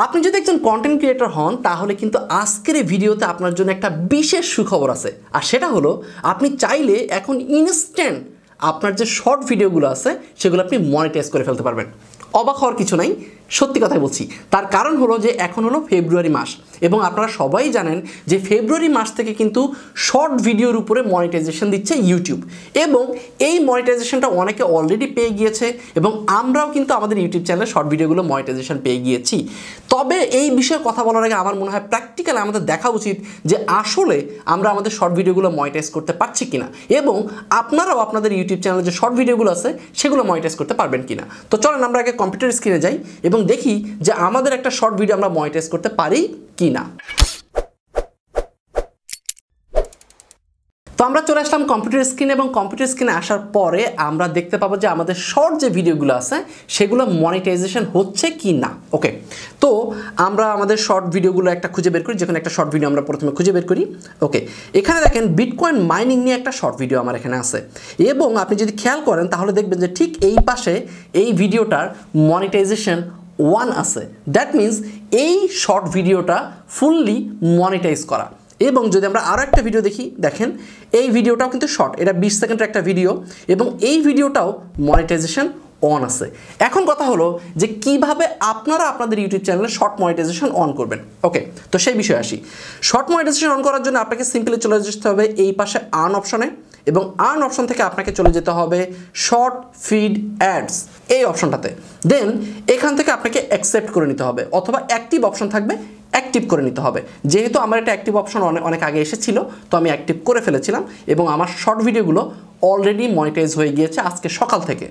আপনি যদি একজন কন্টেন্ট ক্রিয়েটর হন তাহলে কিন্তু আজকের এই ভিডিওতে আপনার জন্য একটা বিশেষ সুখবর আছে। আর সেটা হলো আপনি চাইলে এখন ইনস্ট্যান্ট আপনার যে শর্ট ভিডিওগুলো আছে সেগুলো আপনি মনিটাইজ করে ফেলতে পারবেন। অবাক হওয়ার কিছু নাই, সত্যি কথাই বলছি। তার কারণ হলো যে এখন হলো ফেব্রুয়ারি মাস এবং আপনারা সবাই জানেন যে ফেব্রুয়ারি মাস থেকে কিন্তু শর্ট ভিডিওর উপরে মনিটাইজেশন দিচ্ছে ইউটিউব এবং এই মনিটাইজেশনটা অনেকে অলরেডি পেয়ে গিয়েছে এবং আমরাও কিন্তু আমাদের ইউটিউব চ্যানেলে শর্ট ভিডিওগুলো মনিটাইজেশন পেয়ে গিয়েছি। তবে এই বিষয়ে কথা বলার আগে আমার মনে হয় প্র্যাকটিক্যালি আমাদের দেখা উচিত যে আসলে আমরা আমাদের শর্ট ভিডিওগুলো মনিটাইজ করতে পারছি কিনা এবং আপনারাও আপনাদের ইউটিউব চ্যানেলে যে শর্ট ভিডিওগুলো আছে সেগুলো মনিটাইজ করতে পারবেন কিনা। তো চলেন আমরা আগে কম্পিউটার স্ক্রিনে যাই এবং দেখি যে আমাদের একটা শর্ট ভিডিও আমরা মনিটাইজ করতে পারি কিনা। তো আমরা চলে আসলাম কম্পিউটার স্ক্রিনে এবং কম্পিউটার স্ক্রিনে আসার পরে আমরা দেখতে পাবো যে আমাদের শর্ট যে ভিডিওগুলো আছে সেগুলো মনিটাইজেশন হচ্ছে কি না। ওকে, তো আমরা আমাদের শর্ট ভিডিওগুলো একটা খুঁজে বের করি, যেখানে একটা শর্ট ভিডিও আমরা প্রথমে খুঁজে বের করি। ওকে, এখানে দেখেন বিটকয়েন মাইনিং নিয়ে একটা শর্ট ভিডিও আমার এখানে আছে এবং আপনি যদি খেয়াল করেন তাহলে দেখবেন যে ঠিক এই পাশে এই ভিডিওটার মনিটাইজেশন 1 আছে। দ্যাট মিনস এই শর্ট ভিডিওটা ফুললি মনিটাইজ করা। এবং যদি আমরা আরও একটা ভিডিও দেখি, দেখেন এই ভিডিওটাও কিন্তু শর্ট, এটা 20 সেকেন্ডের একটা ভিডিও এবং এই ভিডিওটাও মনিটাইজেশন অন আছে। এখন কথা হলো যে কিভাবে আপনারা আপনাদের ইউটিউব চ্যানেলে শর্ট মনিটাইজেশন অন করবেন। ওকে, তো সেই বিষয়ে আসি। শর্ট মনিটাইজেশন অন করার জন্য আপনাকে সিম্পলি চলে যেতে হবে এই পাশে আর্ন অপশনে এবং আর্ন অপশন থেকে আপনাকে চলে যেতে হবে শর্ট ফিড অ্যাডস এই অপশনটাতে। দেন এখান থেকে আপনাকে অ্যাকসেপ্ট করে নিতে হবে অথবা অ্যাক্টিভ অপশন থাকবে অ্যাক্টিভ করে নিতে হবে। যেহেতু আমার একটা অ্যাক্টিভ অপশন অনেক আগে এসেছিল তো আমি অ্যাক্টিভ করে ফেলেছিলাম এবং আমার শর্ট ভিডিওগুলো অলরেডি মনিটাইজ হয়ে গিয়েছে আজকে সকাল থেকে।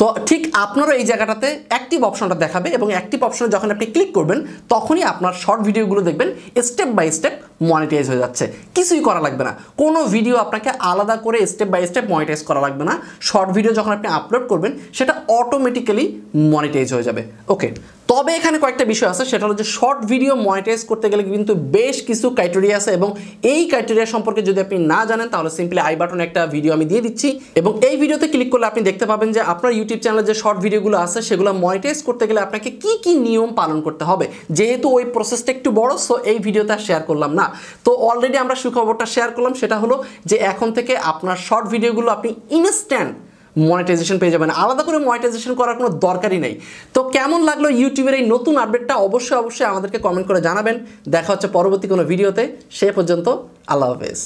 তো ঠিক আপনারও এই জায়গাটাতে অ্যাক্টিভ অপশনটা দেখাবে এবং অ্যাক্টিভ অপশনে যখন আপনি ক্লিক করবেন তখনই আপনার শর্ট ভিডিওগুলো দেখবেন স্টেপ বাই স্টেপ মনিটাইজ হয়ে যাচ্ছে। কিছুই করা লাগবে না, কোনো ভিডিও আপনাকে আলাদা করে স্টেপ বাই স্টেপ মনিটাইজ করা লাগবে না। শর্ট ভিডিও যখন আপনি আপলোড করবেন সেটা অটোমেটিক্যালি মনিটাইজ হয়ে যাবে। ওকে, তবে এখানে কয়েকটা বিষয় আছে, সেটা হলো যে শর্ট ভিডিও মনিটাইজ করতে গেলে কিন্তু বেশ কিছু ক্রাইটেরিয়া আছে এবং এই ক্রাইটেরিয়া সম্পর্কে যদি আপনি না জানেন তাহলে সিম্পলি আই বাটনে একটা ভিডিও আমি দিয়ে দিচ্ছি এবং এই ভিডিওতে ক্লিক করলে আপনি দেখতে পাবেন যে আপনার ইউটিউব চ্যানেলে যে শর্ট ভিডিওগুলো আছে সেগুলো মনিটাইজ করতে গেলে আপনাকে কি কি নিয়ম পালন করতে হবে। যেহেতু ওই প্রসেসটা একটু বড় সো এই ভিডিওতে আর শেয়ার করলাম না। তো অলরেডি আমরা সুখবরটা শেয়ার করলাম, সেটা হলো যে এখন থেকে আপনার শর্ট ভিডিওগুলো আপনি ইনস্ট্যান্ট মনিটাইজেশন পেয়ে যাবেন, আলাদা করে মনিটাইজেশন করার কোনো দরকারই নেই। তো কেমন লাগলো ইউটিউবের এই নতুন আপডেটটা অবশ্যই আমাদেরকে কমেন্ট করে জানাবেন। দেখা হচ্ছে পরবর্তী কোনো ভিডিওতে, সে পর্যন্ত আল্লাহ হাফেজ।